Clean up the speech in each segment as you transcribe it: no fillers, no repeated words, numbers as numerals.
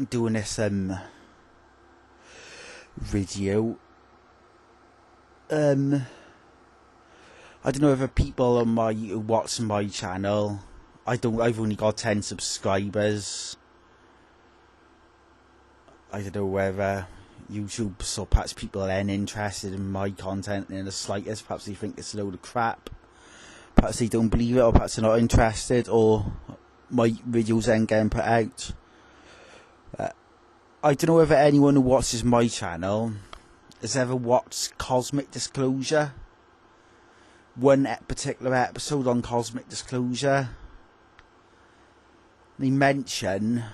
doing this video. I don't know if people on watching my channel. I've only got 10 subscribers. I don't know whether YouTube, so perhaps people aren't interested in my content in the slightest. Perhaps they think it's a load of crap. Perhaps they don't believe it, or perhaps they're not interested, or my videos aren't getting put out. I don't know whether anyone who watches my channel has ever watched Cosmic Disclosure. One particular episode on Cosmic Disclosure, they mention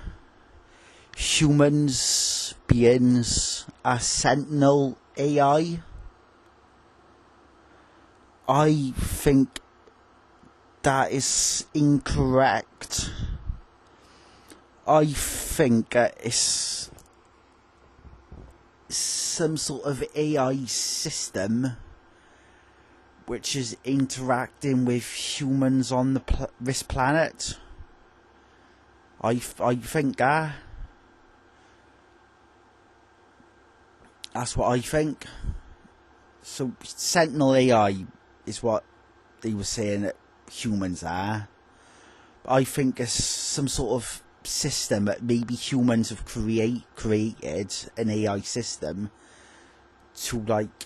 humans, beings, are sentinel AI. I think that is incorrect. I think it's some sort of AI system which is interacting with humans on this planet. I think that's what I think. So sentinel AI is what they were saying that humans are. I think it's some sort of system that maybe humans have created an AI system to like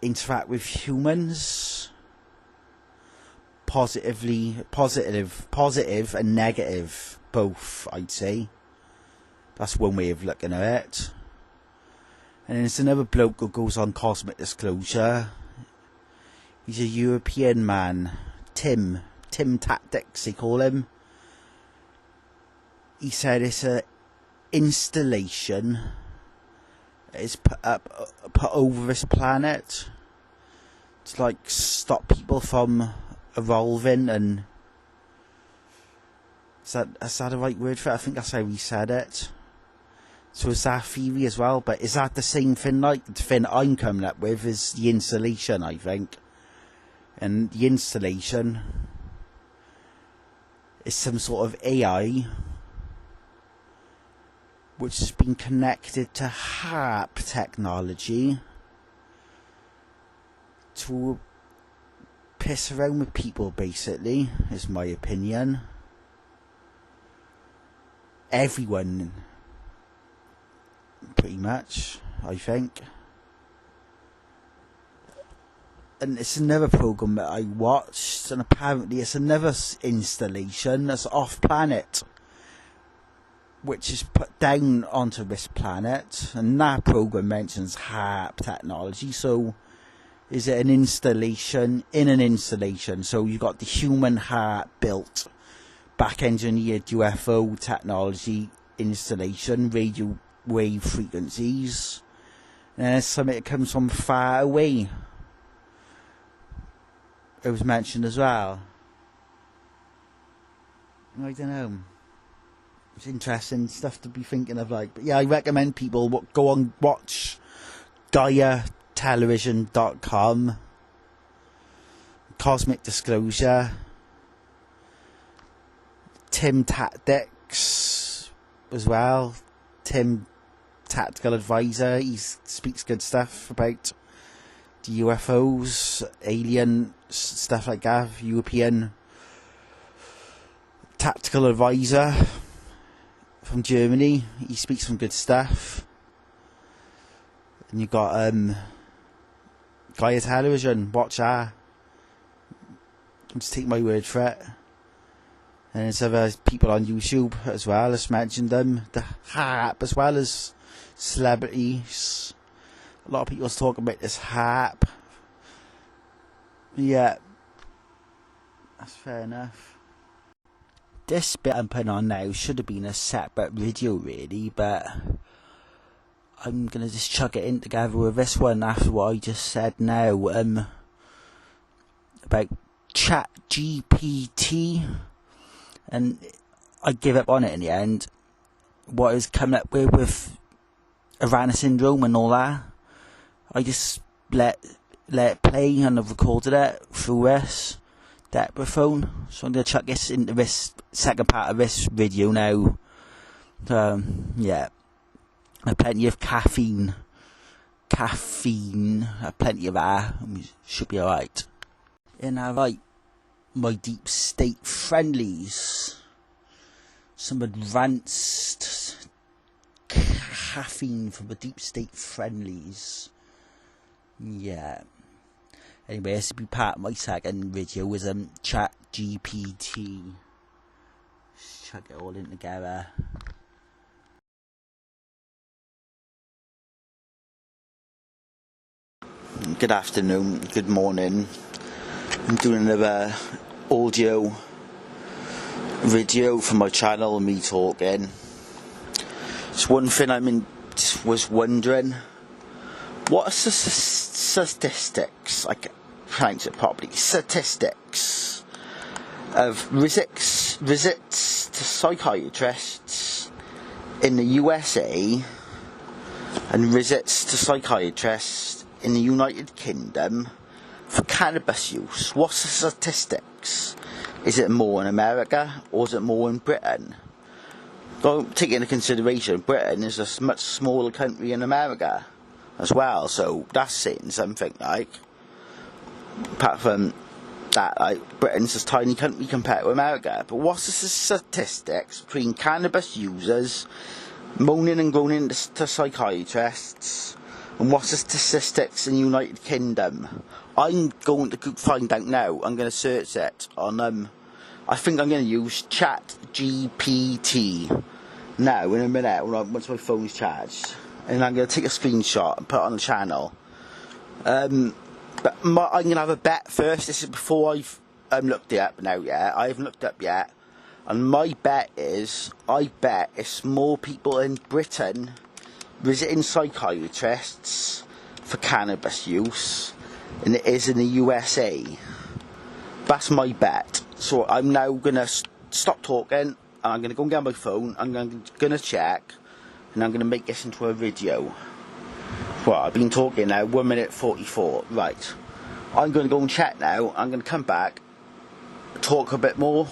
interact with humans positive and negative, both, I'd say. That's one way of looking at it. And then there's another bloke who goes on Cosmic Disclosure. He's a European man, Tim Tactics they call him. He said it's a installation that is put over this planet to like stop people from evolving, and is that the right word for it? I think that's how he said it. So is that theory as well? But is that the same thing? Like the thing I'm coming up with is the installation, I think. And the installation is some sort of AI which has been connected to HARP technology to piss around with people, basically, is my opinion. Everyone, pretty much, I think. And it's another program that I watched, and apparently it's another installation that's off planet, which is put down onto this planet, and that program mentions HARP technology. So is it an installation in an installation? So you've got the human heart built, back engineered UFO technology installation, radio wave frequencies, and there's something that comes from far away. It was mentioned as well. I don't know. It's interesting stuff to be thinking of, like. But yeah, I recommend people go on watch GaiaTelevision.com, Cosmic Disclosure, Tim Tactics as well. Tim, Tactical Advisor. He speaks good stuff about the UFOs, alien stuff like that. European Tactical Advisor from Germany. He speaks some good stuff. And you got Gaia Television. Watch that. Just take my word for it. And there's other people on YouTube as well. Let's mention them. The HARP as well as celebrities. A lot of people's talking about this HARP. Yeah, that's fair enough. This bit I'm putting on now should have been a separate video really, but I'm going to just chuck it in together with this one after what I just said now. About ChatGPT, and I give up on it in the end. What is coming up with Arana syndrome and all that, I just let it play, and I've recorded it through this phone. So I'm going to chuck this into this second part of this video now Yeah, plenty of caffeine, plenty of that, and we should be alright. And I like my deep state friendlies, some advanced caffeine from the deep state friendlies. Yeah. Anyway, this will be part of my second video with Chat GPT. Chuck it all in together. Good afternoon, good morning. I'm doing another audio video for my channel, me talking. It's one thing was wondering, what are statistics, I can pronounce it properly, statistics of visits to psychiatrists in the USA and visits to psychiatrists in the United Kingdom for cannabis use? What's the statistics? Is it more in America or is it more in Britain? Take into consideration, Britain is a much smaller country in America as well, so that's saying something, like. Apart from that, like, Britain's a tiny country compared to America. But what's the statistics between cannabis users moaning and groaning to psychiatrists, and what's the statistics in the United Kingdom? I'm going to find out now. I'm going to search it on I think I'm going to use Chat GPT now in a minute once my phone's charged, and I'm going to take a screenshot and put it on the channel. But I'm going to have a bet first. This is before I've looked it up now yet. I haven't looked it up yet. And my bet is, I bet it's more people in Britain visiting psychiatrists for cannabis use than it is in the USA. That's my bet. So I'm now going to stop talking, and I'm going to go and get my phone. I'm going to check, and I'm going to make this into a video. Well, I've been talking now, 1 minute 44. Right. I'm going to go and check now. I'm going to come back, talk a bit more,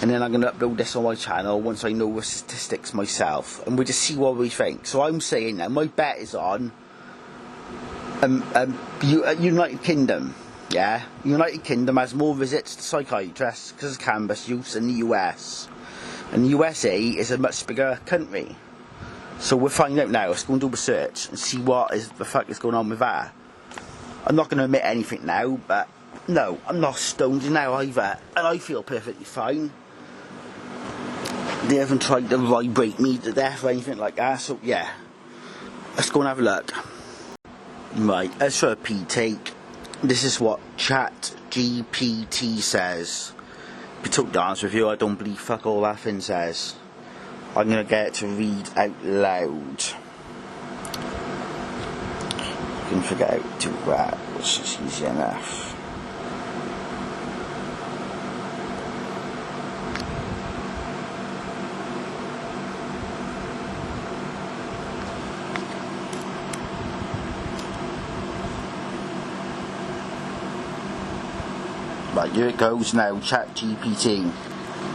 and then I'm going to upload this on my channel once I know the statistics myself, and we'll just see what we think. So I'm saying now, my bet is on United Kingdom. Yeah, United Kingdom has more visits to psychiatrists because of cannabis use than the US, and the USA is a much bigger country. So we'll find out now. Let's go and do research and see what the fuck is going on with that. I'm not going to admit anything now, but no, I'm not stoned now either, and I feel perfectly fine. They haven't tried to vibrate me to death or anything like that, so yeah. Let's go and have a look. Right, as for a P-take, this is what Chat GPT says. To be totally honest with you, I don't believe fuck all that thing says. I'm going to get it to read out loud. I can figure out to do that, which is easy enough. Right, here it goes now, Chat GPT.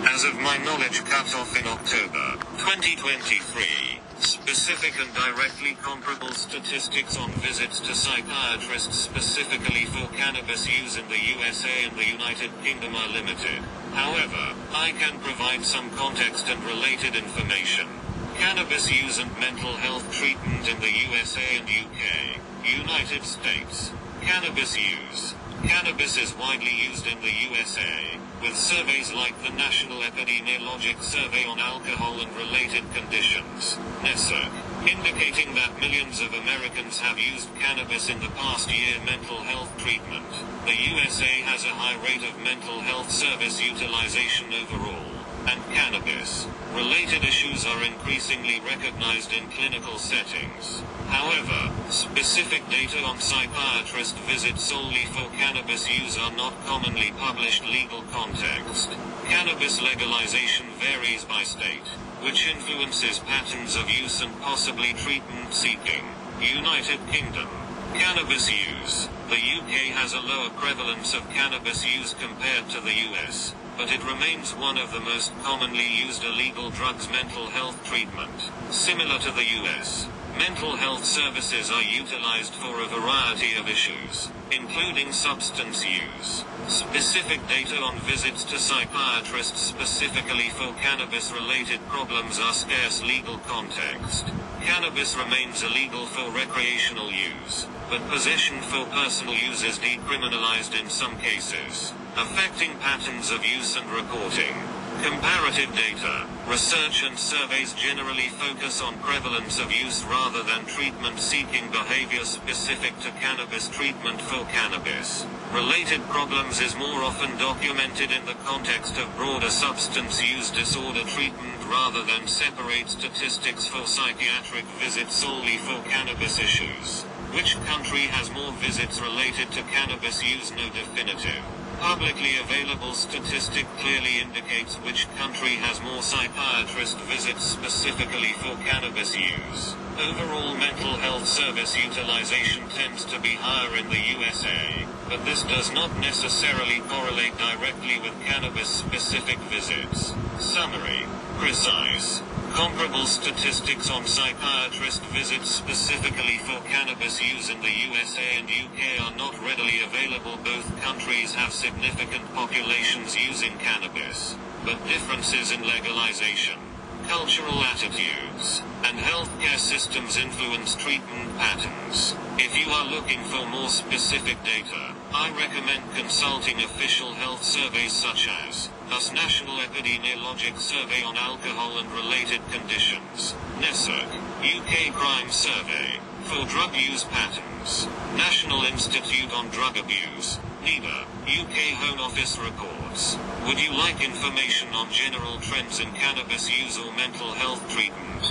As of my knowledge cut off in October 2023, specific and directly comparable statistics on visits to psychiatrists specifically for cannabis use in the USA and the United Kingdom are limited. However, I can provide some context and related information. Cannabis use and mental health treatment in the USA and UK, United States. Cannabis use. Cannabis is widely used in the USA, with surveys like the National Epidemiologic Survey on Alcohol and Related Conditions, NESAC, indicating that millions of Americans have used cannabis in the past year. Mental health treatment. The USA has a high rate of mental health service utilization overall, and cannabis-related issues are increasingly recognized in clinical settings. However, specific data on psychiatrist visits solely for cannabis use are not commonly published. Legal context. Cannabis legalization varies by state, which influences patterns of use and possibly treatment seeking. United Kingdom. Cannabis use. The UK has a lower prevalence of cannabis use compared to the US, but it remains one of the most commonly used illegal drugs mental health treatment. Similar to the US, mental health services are utilized for a variety of issues, including substance use. Specific data on visits to psychiatrists specifically for cannabis-related problems are scarce. Legal context. Cannabis remains illegal for recreational use, but possession for personal use is decriminalized in some cases, affecting patterns of use and reporting. Comparative data, research and surveys generally focus on prevalence of use rather than treatment-seeking behavior specific to cannabis. Treatment for cannabis-related problems is more often documented in the context of broader substance use disorder treatment rather than separate statistics for psychiatric visits solely for cannabis issues. Which country has more visits related to cannabis use? No definitive publicly available statistic clearly indicates which country has more psychiatrist visits specifically for cannabis use. Overall mental health service utilization tends to be higher in the USA, but this does not necessarily correlate directly with cannabis-specific visits. Summary. Precise, comparable statistics on psychiatrist visits specifically for cannabis use in the USA and UK are not readily available. Both countries have significant populations using cannabis, but differences in legalization, cultural attitudes, and healthcare systems influence treatment patterns. If you are looking for more specific data, I recommend consulting official health surveys such as US National Epidemiologic Survey on Alcohol and Related Conditions, NESAC, UK Crime Survey, for drug use patterns, National Institute on Drug Abuse, NIDA, UK Home Office reports. Would you like information on general trends in cannabis use or mental health treatment?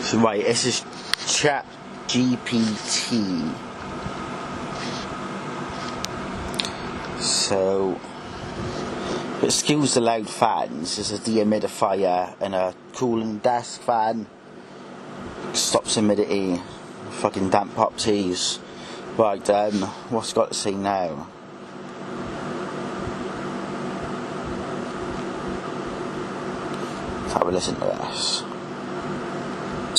So right, this is Chat GPT. So, excuse the loud fans, there's a dehumidifier and a cooling desk fan. Stops humidity, fucking damp pop teas. Right, what's got to say now? Let's have a listen to this.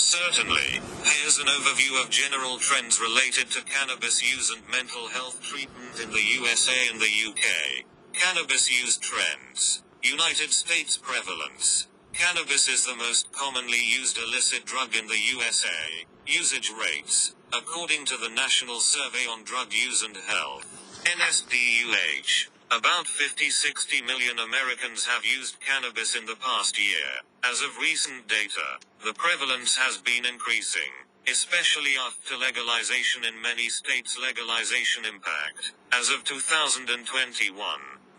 Certainly. Here's an overview of general trends related to cannabis use and mental health treatment in the USA and the UK. Cannabis use trends. United States prevalence. Cannabis is the most commonly used illicit drug in the USA. Usage rates. According to the National Survey on Drug Use and Health, NSDUH, about 50-60 million Americans have used cannabis in the past year. As of recent data, the prevalence has been increasing, especially after legalization in many states. Legalization impact. As of 2021,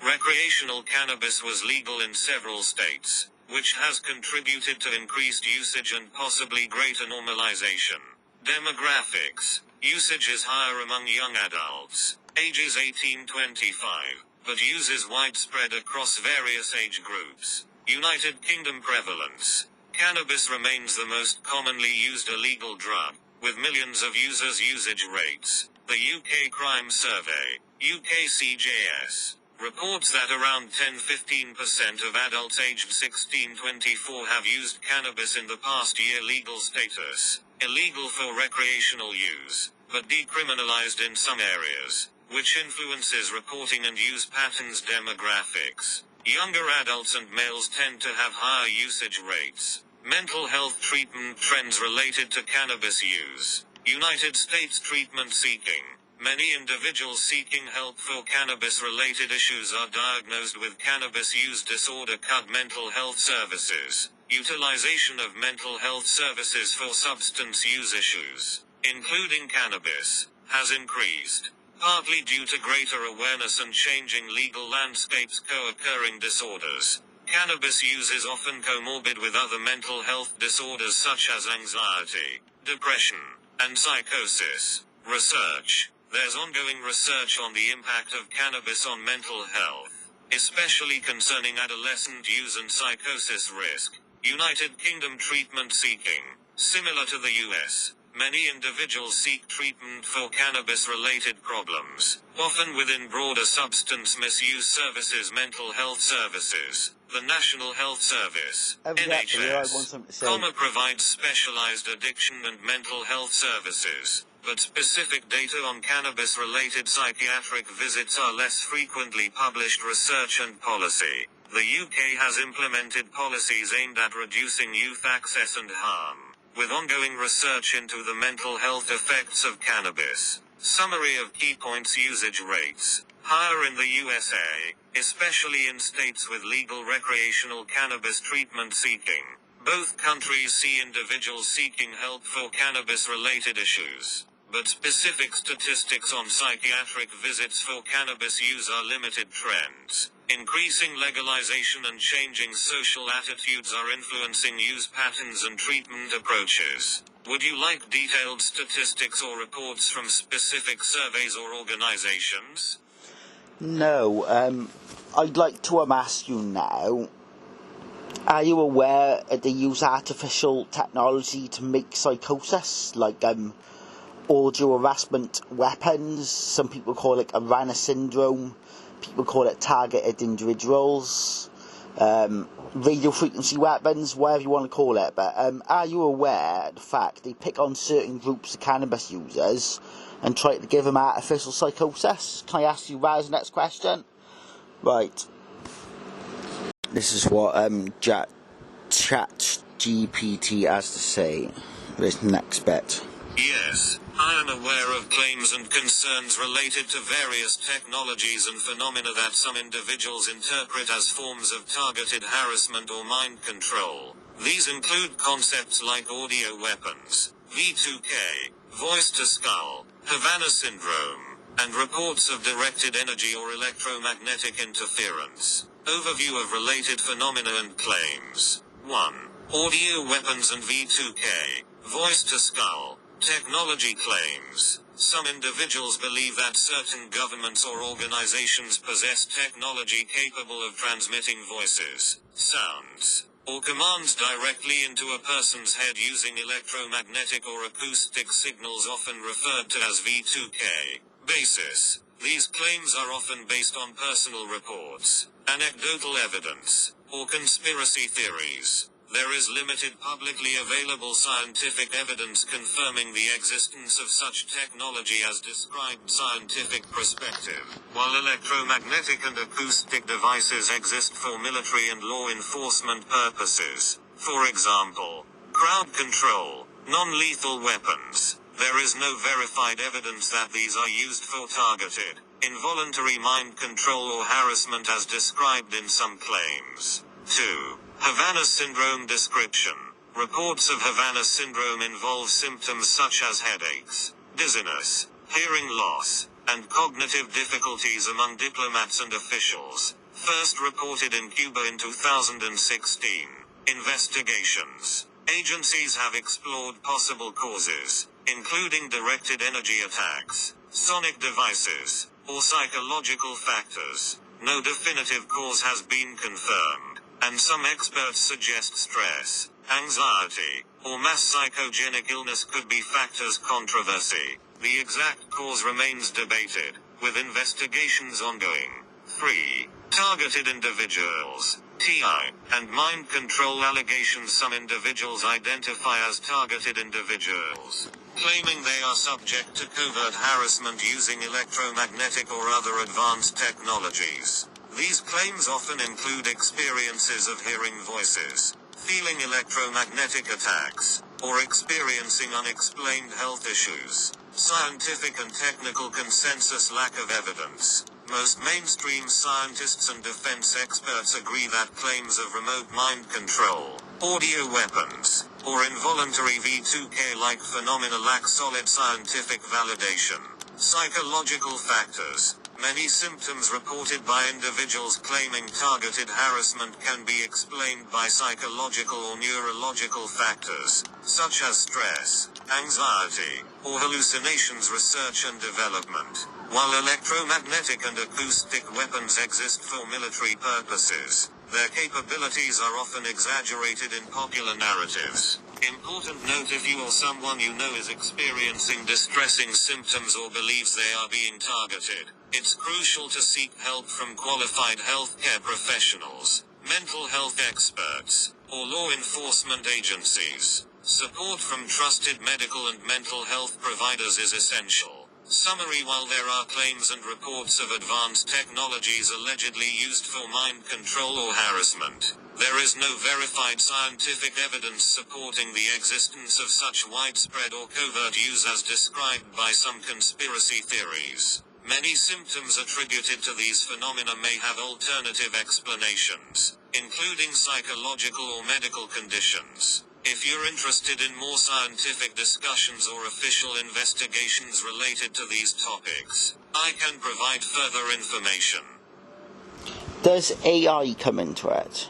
recreational cannabis was legal in several states, which has contributed to increased usage and possibly greater normalization. Demographics. Usage is higher among young adults, ages 18-25, but use is widespread across various age groups. United Kingdom prevalence. Cannabis remains the most commonly used illegal drug, with millions of users. Usage rates. The UK Crime Survey, UKCJS, reports that around 10-15% of adults aged 16-24 have used cannabis in the past year. Legal status. Illegal for recreational use, but decriminalized in some areas, which influences reporting and use patterns. Demographics. Younger adults and males tend to have higher usage rates. Mental health treatment trends related to cannabis use. United States treatment seeking. Many individuals seeking help for cannabis-related issues are diagnosed with cannabis use disorder. Mental health services. Utilization of mental health services for substance use issues, including cannabis, has increased, partly due to greater awareness and changing legal landscapes. Co-occurring disorders. Cannabis use is often comorbid with other mental health disorders such as anxiety, depression, and psychosis. Research. There's ongoing research on the impact of cannabis on mental health, especially concerning adolescent use and psychosis risk. United Kingdom treatment seeking. Similar to the US, many individuals seek treatment for cannabis-related problems, often within broader substance misuse services, mental health services. The National Health Service, NHS, provides specialized addiction and mental health services, but specific data on cannabis-related psychiatric visits are less frequently published. Research and policy. The UK has implemented policies aimed at reducing youth access and harm, with ongoing research into the mental health effects of cannabis. Summary of key points: usage rates higher in the USA, especially in states with legal recreational cannabis treatment seeking. Both countries see individuals seeking help for cannabis-related issues, but specific statistics on psychiatric visits for cannabis use are limited. Trends. Increasing legalization and changing social attitudes are influencing use patterns and treatment approaches. Would you like detailed statistics or reports from specific surveys or organizations? No, I'd like to ask you now, are you aware that they use artificial technology to make psychosis, like audio harassment weapons? Some people call it Havana syndrome, people call it targeted individuals, radio frequency weapons, whatever you want to call it. But are you aware of the fact they pick on certain groups of cannabis users and try to give them artificial psychosis? Can I ask you Raz next question? Right. This is what Chat GPT has to say. This next bit. Yes, I am aware of claims and concerns related to various technologies and phenomena that some individuals interpret as forms of targeted harassment or mind control. These include concepts like audio weapons, V2K, voice to skull, Havana syndrome, and reports of directed energy or electromagnetic interference. Overview of related phenomena and claims. 1. Audio weapons and V2K, voice to skull. Technology claims. Some individuals believe that certain governments or organizations possess technology capable of transmitting voices, sounds, or commands directly into a person's head using electromagnetic or acoustic signals, often referred to as V2K. Basis. These claims are often based on personal reports, anecdotal evidence, or conspiracy theories. There is limited publicly available scientific evidence confirming the existence of such technology as described. Scientific perspective. While electromagnetic and acoustic devices exist for military and law enforcement purposes, for example, crowd control, non-lethal weapons, there is no verified evidence that these are used for targeted, involuntary mind control or harassment as described in some claims. 2. Havana syndrome description. Reports of Havana syndrome involve symptoms such as headaches, dizziness, hearing loss, and cognitive difficulties among diplomats and officials. First reported in Cuba in 2016. Investigations. Agencies have explored possible causes, including directed energy attacks, sonic devices, or psychological factors. No definitive cause has been confirmed, and some experts suggest stress, anxiety, or mass psychogenic illness could be factors. Controversy. The exact cause remains debated, with investigations ongoing. 3. Targeted individuals, TI, and mind control allegations. Some individuals identify as targeted individuals, claiming they are subject to covert harassment using electromagnetic or other advanced technologies. These claims often include experiences of hearing voices, feeling electromagnetic attacks, or experiencing unexplained health issues. Scientific and technical consensus. Lack of evidence. Most mainstream scientists and defense experts agree that claims of remote mind control, audio weapons, or involuntary V2K-like phenomena lack solid scientific validation. Psychological factors. Many symptoms reported by individuals claiming targeted harassment can be explained by psychological or neurological factors, such as stress, anxiety, or hallucinations. Research and development. While electromagnetic and acoustic weapons exist for military purposes, their capabilities are often exaggerated in popular narratives. Important note: if you or someone you know is experiencing distressing symptoms or believes they are being targeted, it's crucial to seek help from qualified healthcare professionals, mental health experts, or law enforcement agencies. Support from trusted medical and mental health providers is essential. Summary: while there are claims and reports of advanced technologies allegedly used for mind control or harassment, there is no verified scientific evidence supporting the existence of such widespread or covert use as described by some conspiracy theories. Many symptoms attributed to these phenomena may have alternative explanations, including psychological or medical conditions. If you're interested in more scientific discussions or official investigations related to these topics, I can provide further information. Does AI come into it?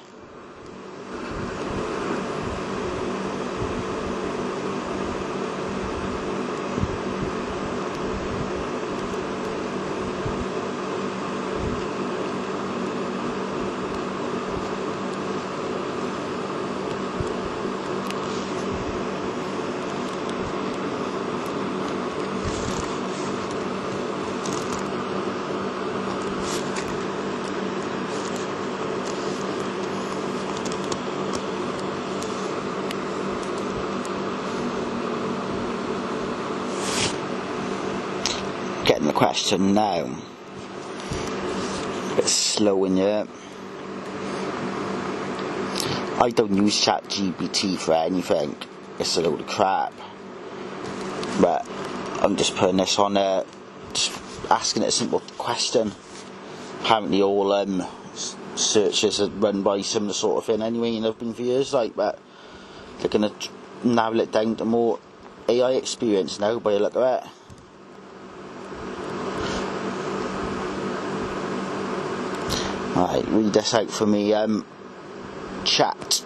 Getting the question now. A bit slow in here. I don't use GBT for anything. It's a load of crap. But I'm just putting this on there, just asking it a simple question. Apparently all searches are run by similar sort of thing anyway, and I've been for years like, but they're going to narrow it down to more AI experience now by the look of it. Right, read this out for me, chat,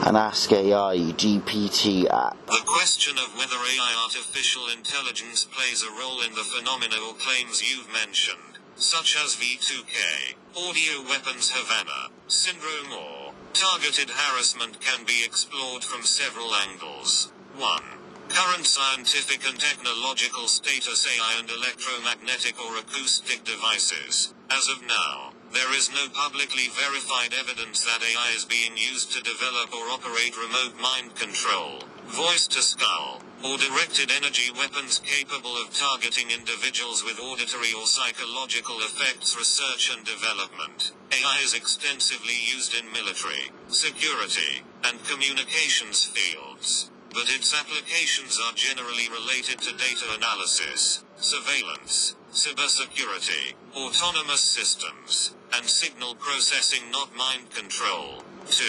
and ask AI, GPT app. The question of whether AI artificial intelligence plays a role in the phenomena or claims you've mentioned, such as V2K, audio weapons Havana, syndrome or targeted harassment, can be explored from several angles. 1. Current scientific and technological status: AI and electromagnetic or acoustic devices. As of now, there is no publicly verified evidence that AI is being used to develop or operate remote mind control, voice-to-skull, or directed energy weapons capable of targeting individuals with auditory or psychological effects. Research and development: AI is extensively used in military, security, and communications fields, but its applications are generally related to data analysis, surveillance, cybersecurity, autonomous systems, and signal processing, not mind control. 2.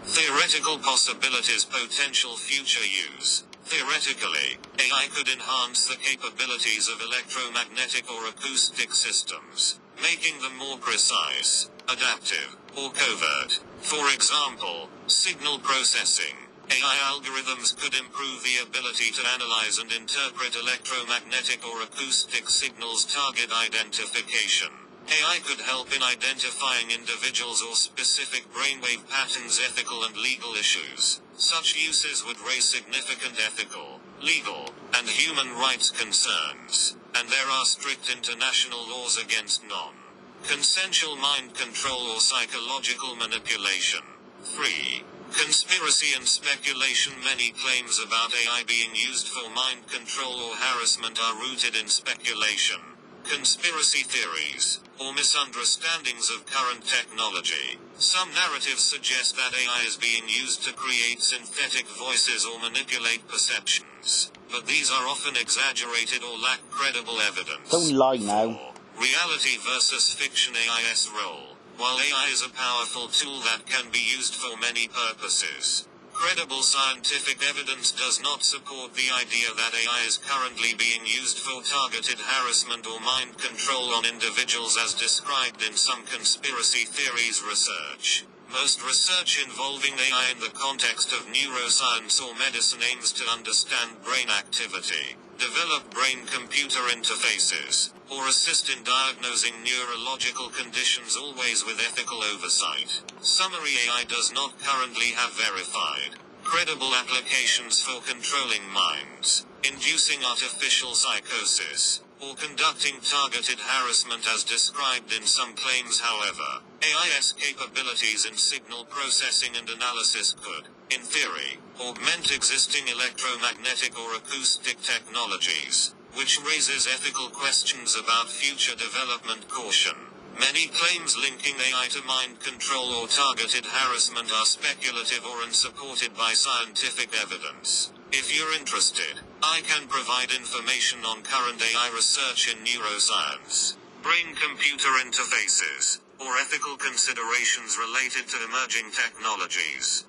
Theoretical possibilities: potential future use. Theoretically, AI could enhance the capabilities of electromagnetic or acoustic systems, making them more precise, adaptive, or covert. For example, signal processing. AI algorithms could improve the ability to analyze and interpret electromagnetic or acoustic signals. Target identification. AI could help in identifying individuals or specific brainwave patterns. Ethical and legal issues. Such uses would raise significant ethical, legal, and human rights concerns, and there are strict international laws against non-consensual mind control or psychological manipulation. 3. Conspiracy and speculation. Many claims about AI being used for mind control or harassment are rooted in speculation, conspiracy theories, or misunderstandings of current technology. Some narratives suggest that AI is being used to create synthetic voices or manipulate perceptions, but these are often exaggerated or lack credible evidence. Don't lie now. 4. Reality versus fiction. AI's role. While AI is a powerful tool that can be used for many purposes, credible scientific evidence does not support the idea that AI is currently being used for targeted harassment or mind control on individuals as described in some conspiracy theories research. Most research involving AI in the context of neuroscience or medicine aims to understand brain activity, develop brain-computer interfaces, or assist in diagnosing neurological conditions, always with ethical oversight. Summary: AI does not currently have verified, credible applications for controlling minds, inducing artificial psychosis, or conducting targeted harassment as described in some claims. However, AI's capabilities in signal processing and analysis could, in theory, augment existing electromagnetic or acoustic technologies, which raises ethical questions about future development. Caution: many claims linking AI to mind control or targeted harassment are speculative or unsupported by scientific evidence. If you're interested, I can provide information on current AI research in neuroscience, brain-computer interfaces, or ethical considerations related to emerging technologies.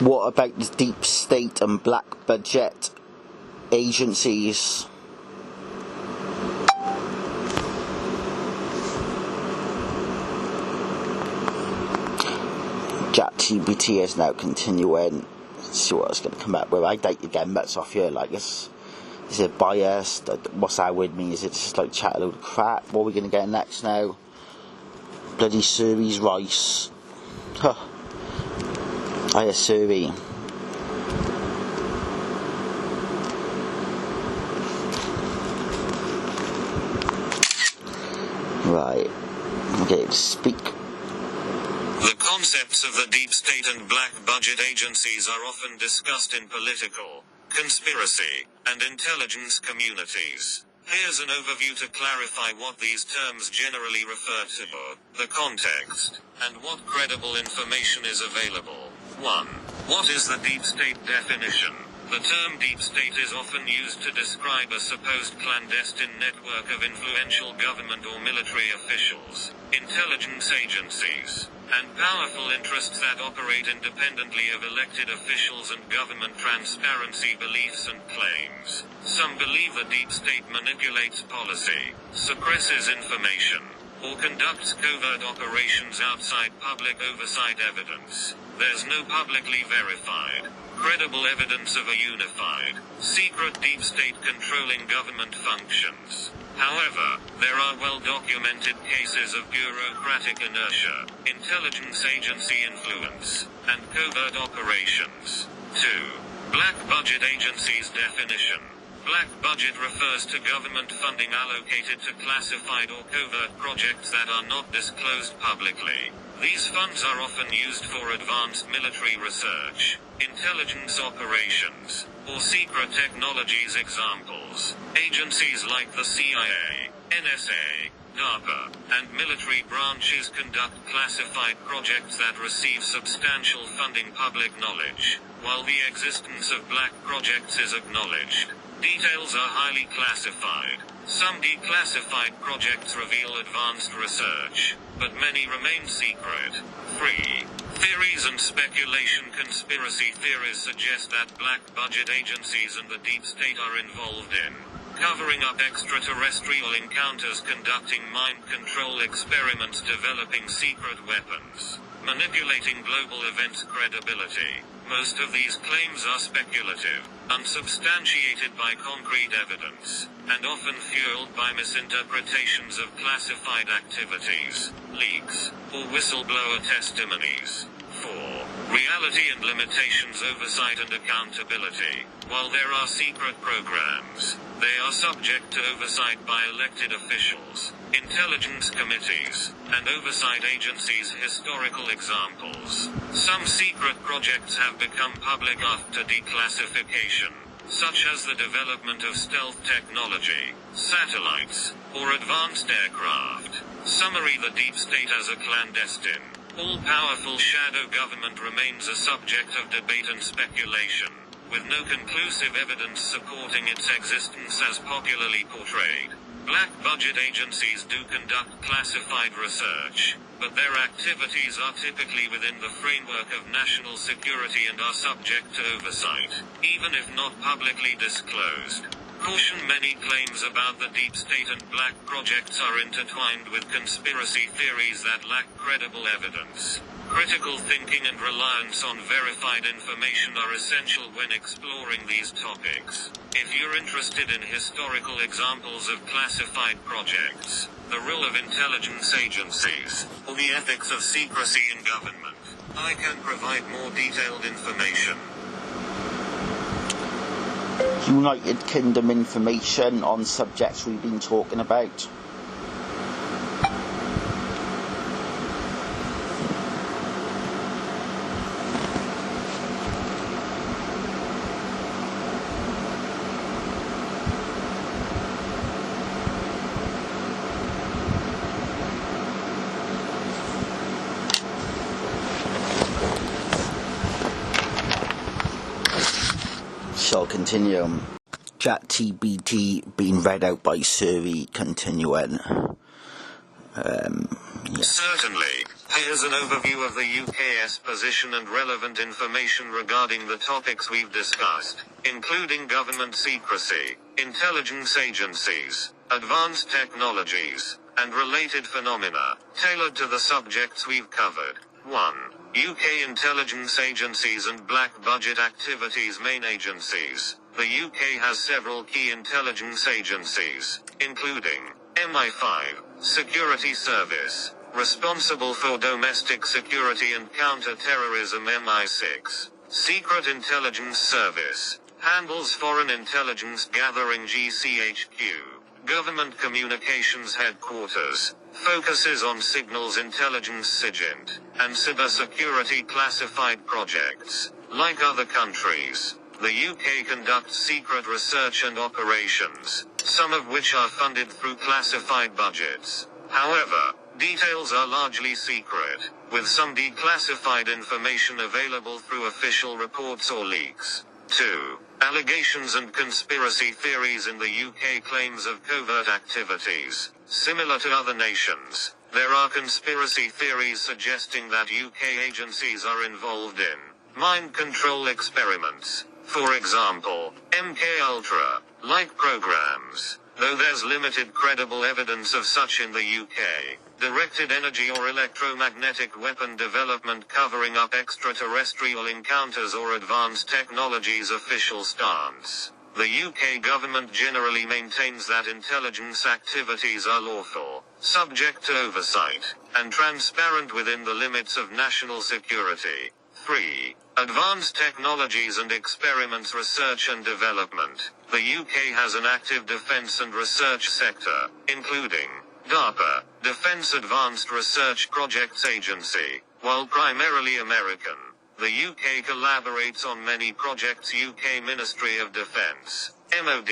What about the deep state and black budget agencies? GBT is now continuing. Let's see what it's going to come up with. I doubt you get much off here. Like, is it biased? What's that with me? Is it just like chat a load of crap? What are we going to get next now? Bloody Suri's rice. Huh. Hiya, Suri. Right. Okay, speak. The concepts of the deep state and black budget agencies are often discussed in political, conspiracy, and intelligence communities. Here's an overview to clarify what these terms generally refer to, the context, and what credible information is available. 1. What is the deep state definition? The term deep state is often used to describe a supposed clandestine network of influential government or military officials, intelligence agencies, and powerful interests that operate independently of elected officials and government transparency beliefs and claims. Some believe the deep state manipulates policy, suppresses information, or conducts covert operations outside public oversight. Evidence: there's no publicly verified, credible evidence of a unified, secret deep state controlling government functions. However, there are well-documented cases of bureaucratic inertia, intelligence agency influence, and covert operations. 2. Black budget agencies definition. Black budget refers to government funding allocated to classified or covert projects that are not disclosed publicly. These funds are often used for advanced military research, intelligence operations, or secret technologies. Examples: agencies like the CIA, NSA, DARPA, and military branches conduct classified projects that receive substantial funding. Public knowledge. While the existence of black projects is acknowledged, details are highly classified. Some declassified projects reveal advanced research, but many remain secret. 3. Theories and speculation. Conspiracy theories suggest that black budget agencies and the deep state are involved in covering up extraterrestrial encounters, conducting mind control experiments, developing secret weapons, manipulating global events. Credibility. Most of these claims are speculative, unsubstantiated by concrete evidence, and often fueled by misinterpretations of classified activities, leaks, or whistleblower testimonies. 4. Reality and limitations. Oversight and accountability. While there are secret programs, they are subject to oversight by elected officials, intelligence committees, and oversight agencies. Historical examples: some secret projects have become public after declassification, such as the development of stealth technology, satellites, or advanced aircraft. Summary: the deep state as a clandestine, all-powerful shadow government remains a subject of debate and speculation, with no conclusive evidence supporting its existence as popularly portrayed. Black budget agencies do conduct classified research, but their activities are typically within the framework of national security and are subject to oversight, even if not publicly disclosed. Caution: many claims about the deep state and black projects are intertwined with conspiracy theories that lack credible evidence. Critical thinking and reliance on verified information are essential when exploring these topics. If you're interested in historical examples of classified projects, the role of intelligence agencies, or the ethics of secrecy in government, I can provide more detailed information. United Kingdom information on subjects we've been talking about. Shall continue. Chat GBT being read out by Siri, continuing. Certainly. Here's an overview of the UK's position and relevant information regarding the topics we've discussed, including government secrecy, intelligence agencies, advanced technologies, and related phenomena, tailored to the subjects we've covered. 1. UK intelligence agencies and black budget activities. Main agencies. The UK has several key intelligence agencies, including MI5, Security Service, responsible for domestic security and counter-terrorism. MI6, Secret Intelligence Service, handles foreign intelligence gathering. GCHQ, Government Communications Headquarters, focuses on signals intelligence. SIGINT, and cybersecurity classified projects. Like other countries, the UK conducts secret research and operations, some of which are funded through classified budgets. However, details are largely secret, with some declassified information available through official reports or leaks. 2. Allegations and conspiracy theories. In the UK, claims of covert activities. Similar to other nations, there are conspiracy theories suggesting that UK agencies are involved in mind control experiments. For example, MK-Ultra-like programs, though there's limited credible evidence of such in the UK. Directed energy or electromagnetic weapon development covering up extraterrestrial encounters or advanced technologies. Official stance. The UK government generally maintains that intelligence activities are lawful, subject to oversight, and transparent within the limits of national security. 3. Advanced technologies and experiments. Research and development. The UK has an active defence and research sector, including DARPA, Defence Advanced Research Projects Agency. While primarily American, the UK collaborates on many projects. UK Ministry of Defence, MOD,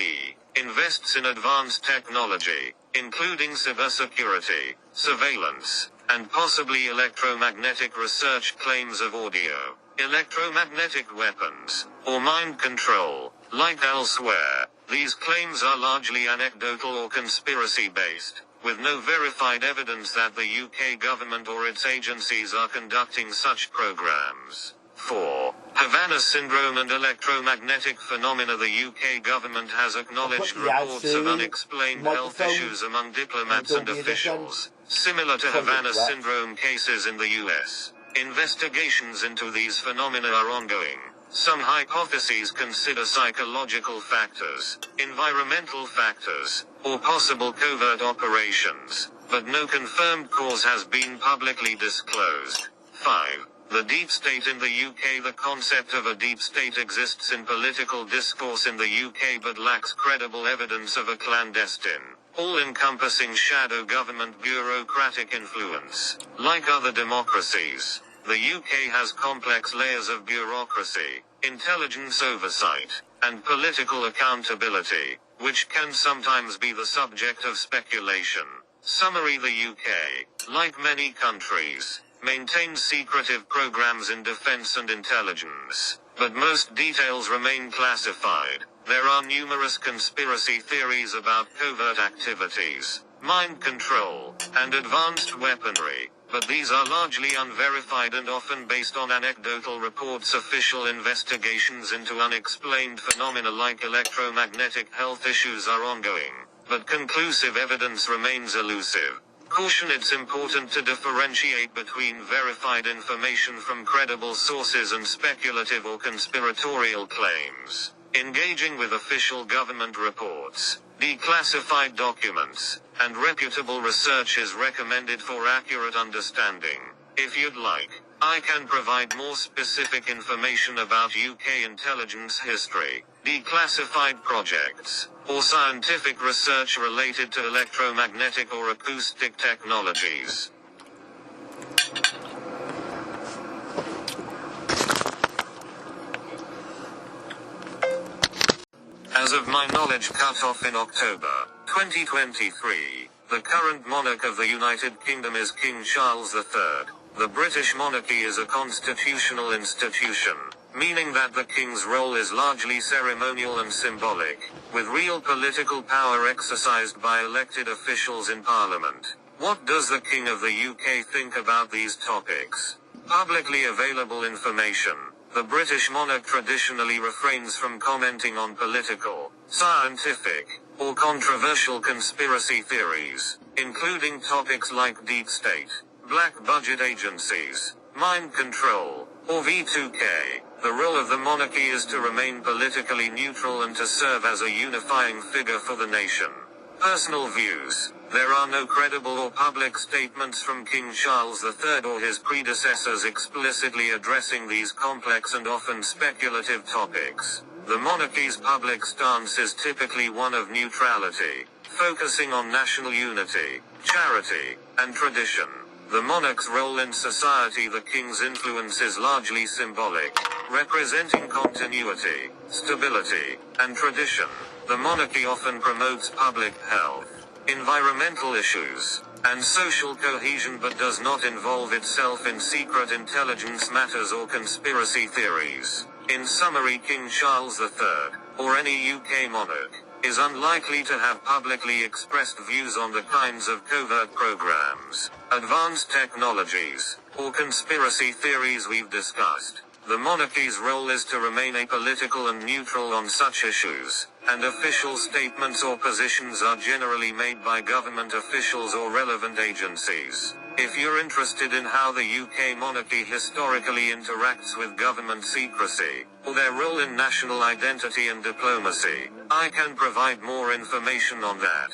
invests in advanced technology, including cybersecurity, surveillance, and possibly electromagnetic research. Claims of audio, electromagnetic weapons, or mind control. Like elsewhere, these claims are largely anecdotal or conspiracy-based, with no verified evidence that the UK government or its agencies are conducting such programs. 4. Havana Syndrome and electromagnetic phenomena. The UK government has acknowledged reports of unexplained health issues among diplomats and officials, similar to Havana Syndrome cases in the US. Investigations into these phenomena are ongoing. Some hypotheses consider psychological factors, environmental factors, or possible covert operations, but no confirmed cause has been publicly disclosed. 5. The deep state in the UK. The concept of a deep state exists in political discourse in the UK but lacks credible evidence of a clandestine, all-encompassing shadow government bureaucratic influence. Like other democracies, the UK has complex layers of bureaucracy, intelligence oversight, and political accountability, which can sometimes be the subject of speculation. Summary. The UK, like many countries, maintains secretive programs in defense and intelligence, but most details remain classified. There are numerous conspiracy theories about covert activities, mind control, and advanced weaponry, but these are largely unverified and often based on anecdotal reports. Official investigations into unexplained phenomena like electromagnetic health issues are ongoing, but conclusive evidence remains elusive. Caution: it's important to differentiate between verified information from credible sources and speculative or conspiratorial claims. Engaging with official government reports, declassified documents, and reputable research is recommended for accurate understanding. If you'd like, I can provide more specific information about UK intelligence history, declassified projects, or scientific research related to electromagnetic or acoustic technologies. As of my knowledge cut off in October 2023, the current monarch of the United Kingdom is King Charles III. The British monarchy is a constitutional institution, meaning that the king's role is largely ceremonial and symbolic, with real political power exercised by elected officials in Parliament. What does the King of the UK think about these topics? Publicly available information. The British monarch traditionally refrains from commenting on political, scientific, or controversial conspiracy theories, including topics like deep state, black budget agencies, mind control, or V2K. The role of the monarchy is to remain politically neutral and to serve as a unifying figure for the nation. Personal views. There are no credible or public statements from King Charles III or his predecessors explicitly addressing these complex and often speculative topics. The monarchy's public stance is typically one of neutrality, focusing on national unity, charity, and tradition. The monarch's role in society. The king's influence is largely symbolic, representing continuity, stability, and tradition. The monarchy often promotes public health, environmental issues, and social cohesion, but does not involve itself in secret intelligence matters or conspiracy theories. In summary, King Charles III, or any UK monarch, is unlikely to have publicly expressed views on the kinds of covert programs, advanced technologies, or conspiracy theories we've discussed. The monarchy's role is to remain apolitical and neutral on such issues, and official statements or positions are generally made by government officials or relevant agencies. If you're interested in how the UK monarchy historically interacts with government secrecy, or their role in national identity and diplomacy, I can provide more information on that.